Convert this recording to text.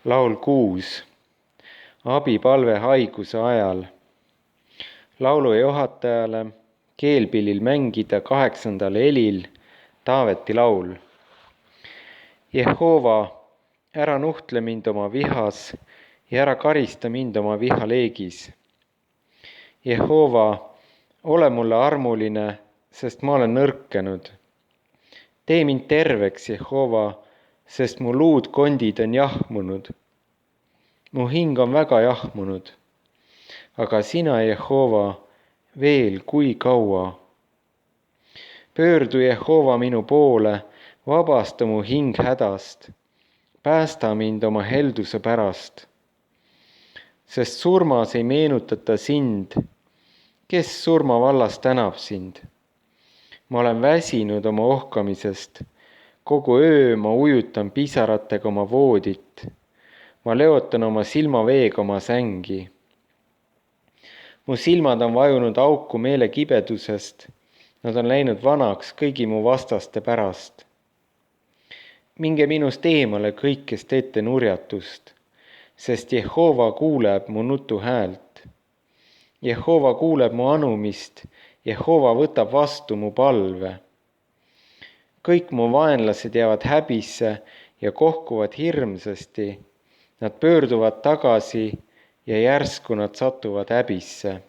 Laul 6. Abipalve haiguse ajal. Laulu juhatajale keelpillil mängida 8. helil Taaveti laul. Jehova, ära nuhtle mind oma vihas ja ära karista mind oma vihaleegis. Jehova, ole mulle armuline, sest ma olen nõrkenud. Tee mind terveks, Jehova, sest mu luudkondid on jahmunud. Mu hing on väga jahmunud. Aga sina, Jehova, veel kui kaua? Pöördu, Jehova, minu poole, vabasta mu hing hädast. Päästa mind oma helduse pärast. Sest surmas ei meenutata sind. Kes surma vallas tänab sind? Ma olen väsinud oma ohkamisest. Kogu öö ma ujutan pisaratega oma voodit. Ma leotan oma silmaveega oma sängi. Mu silmad on vajunud auku meelekibedusest. Nad on läinud vanaks kõigi mu vastaste pärast. Minge minust eemale kõik, kes teete nurjatust, sest Jehova kuuleb mu nutu häält. Jehova kuuleb mu anumist, Jehova võtab vastu mu palve. Kõik mu vaenlased jäävad häbisse ja kohkuvad hirmsasti. Nad pöörduvad tagasi ja järsku nad satuvad häbisse.